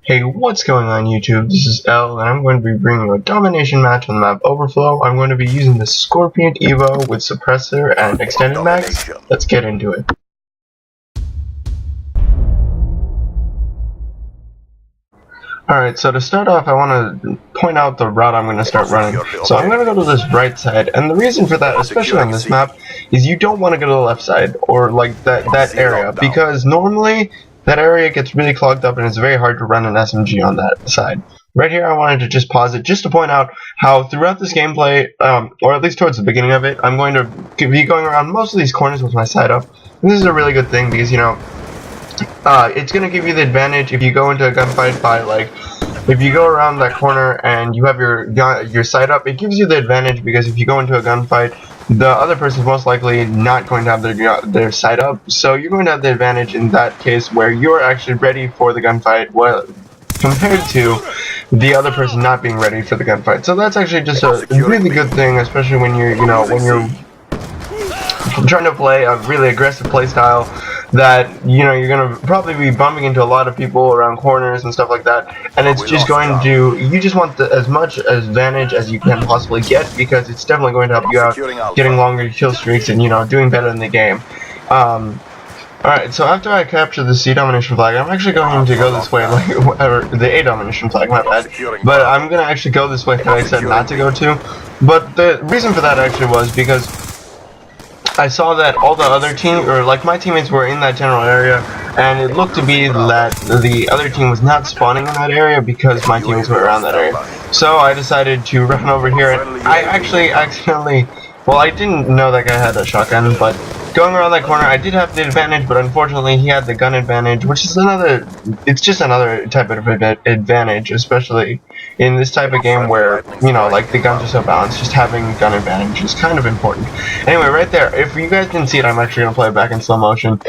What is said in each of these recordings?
Hey, what's going on YouTube? This is L, and I'm going to be bringing you a domination match on the map Overflow. I'm going to be using the Scorpion Evo with suppressor and extended max. Let's get into it. Alright, so to start off, I want to point out the route I'm going to start running. So I'm going to go to this right side, and the reason for that, especially on this map, is you don't want to go to the left side, or like that area, because normally that area gets really clogged up and it's very hard to run an SMG on that side. Right here I wanted to just pause it just to point out how throughout this gameplay, or at least towards the beginning of it, I'm going to be going around most of these corners with my side up. And this is a really good thing because, you know, it's going to give you the advantage if you go into a gunfight by, like, if you go around that corner and you have your sight up, it gives you the advantage because if you go into a gunfight, the other person is most likely not going to have their sight up, so you're going to have the advantage in that case where you're actually ready for the gunfight, well, compared to the other person not being ready for the gunfight. So that's actually just a really good thing, especially when you're, you know, when you're trying to play a really aggressive play style that, you know, you're going to probably be bumping into a lot of people around corners and stuff like that, and it's just going to, you just want as much advantage as you can possibly get, because it's definitely going to help you out getting longer kill streaks and, you know, doing better in the game. Alright, so after I capture the C domination flag, I'm actually going to go this way, like, or the A domination flag, my bad, but I'm going to actually go this way that I said not to go to. But the reason for that actually was because I saw that all the other team, or like my teammates, were in that general area, and it looked to be that the other team was not spawning in that area because my teammates were around that area. So I decided to run over here, and I actually accidentally, well, I didn't know that guy had a shotgun, but going around that corner I did have the advantage, but unfortunately he had the gun advantage, which is another, it's just another type of advantage, especially in this type of game where, you know, like, the guns are so balanced. Just having gun advantage is kind of important. Anyway, right there, if you guys didn't see it, I'm actually going to play it back in slow motion.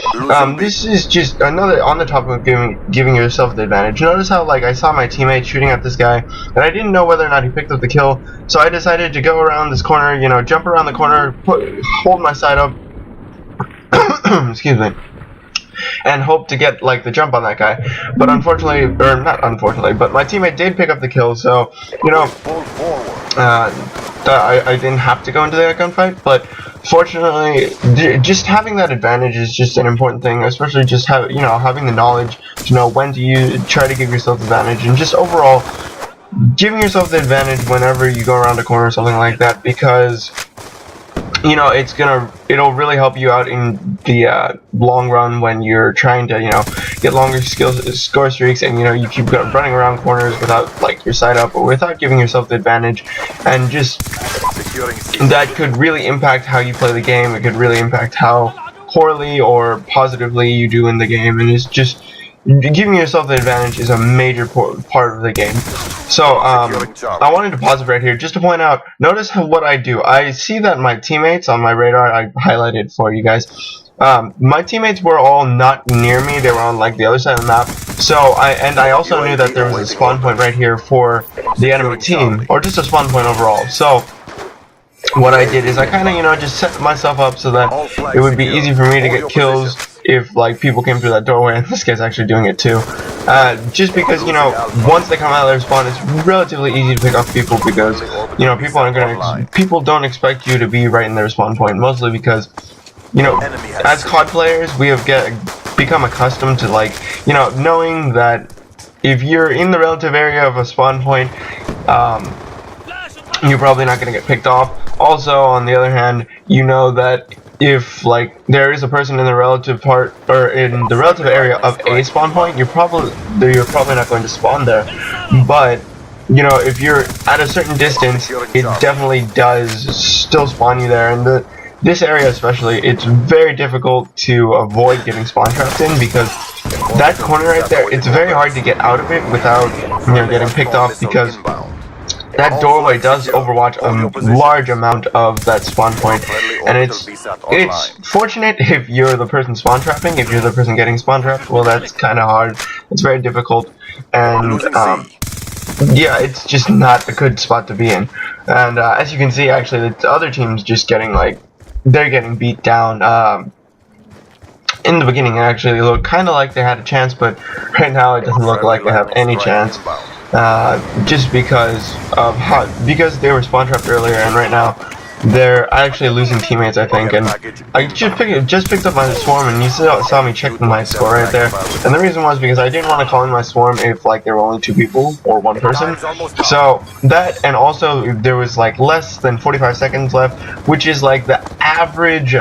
This is just another, on the topic of giving yourself the advantage. Notice how, like, I saw my teammate shooting at this guy, and I didn't know whether or not he picked up the kill, so I decided to go around this corner, you know, jump around the corner, hold my side up, excuse me, and hope to get, like, the jump on that guy. But unfortunately, or not unfortunately, but my teammate did pick up the kill, so, you know, I didn't have to go into that gunfight. But fortunately, just having that advantage is just an important thing, especially just having the knowledge to know when to try to give yourself the advantage, and just overall giving yourself the advantage whenever you go around a corner or something like that, because, you know, it'll really help you out in the long run when you're trying to, you know, get longer score streaks, and, you know, you keep running around corners without, like, your sight up or without giving yourself the advantage, and just that could really impact how you play the game. It could really impact how poorly or positively you do in the game, and it's just giving yourself the advantage is a major part of the game. So, I wanted to pause it right here just to point out, notice what I do. I see that my teammates on my radar, I highlighted for you guys, my teammates were all not near me, they were on, like, the other side of the map. So, I also knew that there was a spawn point right here for the enemy team, or just a spawn point overall. So, what I did is I kind of, you know, just set myself up so that it would be easy for me to get kills if, like, people came through that doorway, and this guy's actually doing it too. Just because, you know, once they come out of their spawn, it's relatively easy to pick off people, because, you know, people don't expect you to be right in their spawn point, mostly because, you know, as COD players, we have become accustomed to, like, you know, knowing that if you're in the relative area of a spawn point, you're probably not going to get picked off. Also, on the other hand, you know that if, like, there is a person in the relative part, or in the relative area of a spawn point, you're probably not going to spawn there. But, you know, if you're at a certain distance, it definitely does still spawn you there. And this area especially, it's very difficult to avoid getting spawn trapped in, because that corner right there, it's very hard to get out of it without, you know, getting picked off, because that doorway does overwatch a large amount of that spawn point, and it's fortunate if you're the person spawn trapping. If you're the person getting spawn trapped, well, that's kind of hard. It's very difficult, and yeah, it's just not a good spot to be in. And as you can see, actually, the other team's just getting, like, they're getting beat down. in the beginning, actually, it looked kind of like they had a chance, but right now it doesn't look like they have any chance. Just because of because they were spawn trapped earlier, and right now they're actually losing teammates, I think. And I just picked up my swarm, and you saw me check my score right there. And the reason was because I didn't want to call in my swarm if like there were only 2 people or 1 person. So that, and also there was like less than 45 seconds left, which is like the average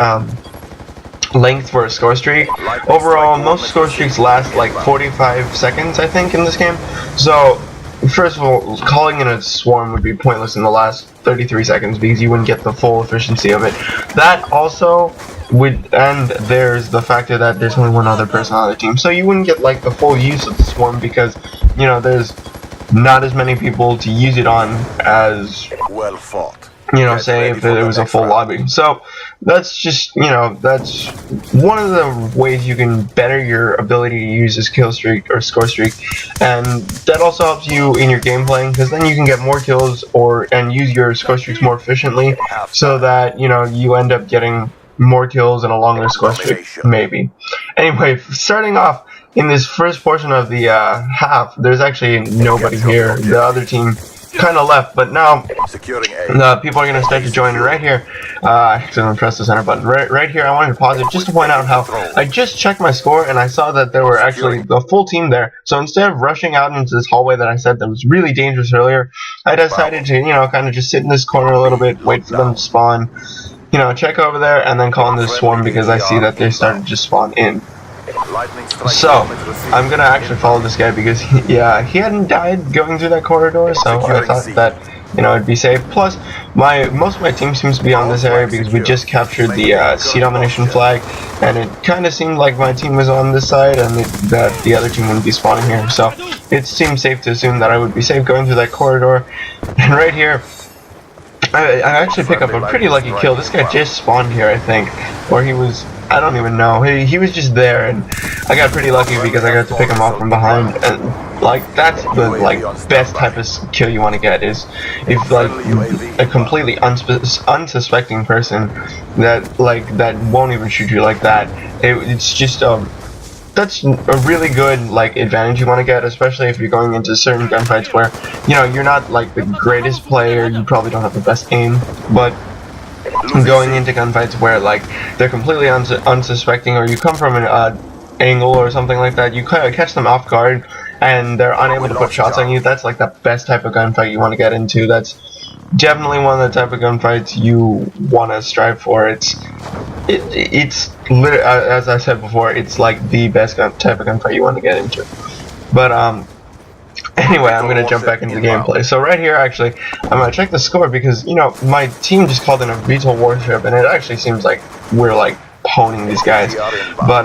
length for a score streak. Overall, most score streaks last like 45 seconds, I think, in this game. So first of all, calling in a swarm would be pointless in the last 33 seconds because you wouldn't get the full efficiency of it. That also would, and there's the factor that there's only 1 other person on the team, so you wouldn't get like the full use of the swarm because, you know, there's not as many people to use it on as, well fought. You know, say if it was a full lobby. So that's just, you know, that's one of the ways you can better your ability to use this kill streak or score streak, and that also helps you in your game playing because then you can get more kills and use your score streaks more efficiently, so that, you know, you end up getting more kills and a longer score streak, maybe. Anyway, starting off in this first portion of the half, there's actually nobody here. The other team kind of left, but now people are going to start to join. And right here, I accidentally pressed the center button. Right here, I wanted to pause it just to point out how I just checked my score and I saw that there were actually the full team there. So instead of rushing out into this hallway that I said that was really dangerous earlier, I decided to, you know, kind of just sit in this corner a little bit, wait for them to spawn, you know, check over there, and then call in this swarm because I see that they started to spawn in. So I'm gonna actually follow this guy because he hadn't died going through that corridor, so I thought that, you know, it'd be safe. Plus, most of my team seems to be on this area because we just captured the sea domination flag, and it kind of seemed like my team was on this side and that the other team wouldn't be spawning here. So it seemed safe to assume that I would be safe going through that corridor. And right here, I actually pick up a pretty lucky kill. This guy just spawned here, I think, or he was, I don't even know. He was just there, and I got pretty lucky because I got to pick him off from behind. And like that's the best type of kill you want to get, is if like a completely unsuspecting person that won't even shoot you like that. It's just that's a really good like advantage you want to get, especially if you're going into certain gunfights where, you know, you're not like the greatest player, you probably don't have the best aim, but going into gunfights where like they're completely unsuspecting, or you come from an angle or something like that, you kind of catch them off guard and they're unable to put shots on you. That's like the best type of gunfight you want to get into. That's definitely one of the type of gunfights you want to strive for. It's literally, as I said before, it's like the best type of gunfight you want to get into. But anyway, I'm gonna jump back into the gameplay. So right here, actually, I'm gonna check the score because, you know, my team just called in a VTOL warship, and it actually seems like we're like pwning these guys. But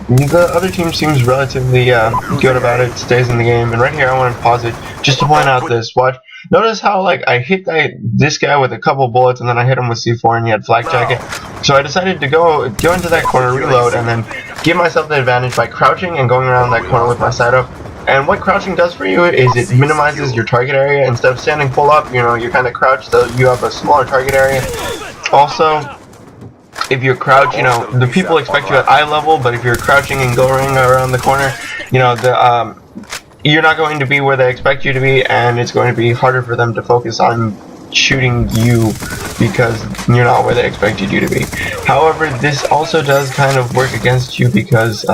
the other team seems relatively good about it, stays in the game. And right here, I want to pause it just to point out this. Watch. Notice how like I hit this guy with a couple bullets, and then I hit him with C4, and he had flak jacket. So I decided to go into that corner, reload, and then give myself the advantage by crouching and going around that corner with my side up. And what crouching does for you is it minimizes your target area. Instead of standing full up, you know, you kind of crouch, so you have a smaller target area. Also, if you crouch, you know, the people expect you at eye level, but if you're crouching and going around the corner, you know, you're not going to be where they expect you to be, and it's going to be harder for them to focus on shooting you because you're not where they expected you to be. However, this also does kind of work against you because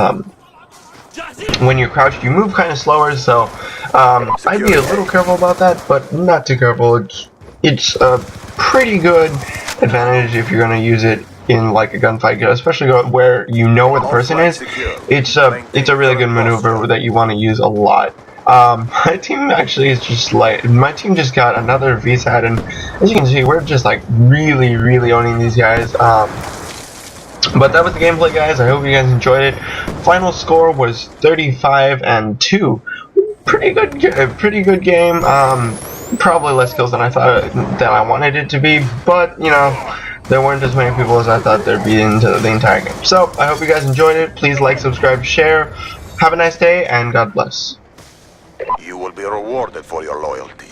when you're crouched, you move kind of slower, so I'd be a little careful about that, but not too careful. It's a pretty good advantage if you're going to use it in like a gunfight, especially where you know where the person is. It's a really good maneuver that you want to use a lot. My team actually is just like, my team just got another VSAT, and as you can see, we're just like really owning these guys. But that was the gameplay, guys. I hope you guys enjoyed it. Final score was 35-2. Pretty good game. Probably less kills than I thought that I wanted it to be, but you know, there weren't as many people as I thought there'd be into the entire game. So I hope you guys enjoyed it. Please like, subscribe, share. Have a nice day, and God bless. You will be rewarded for your loyalty.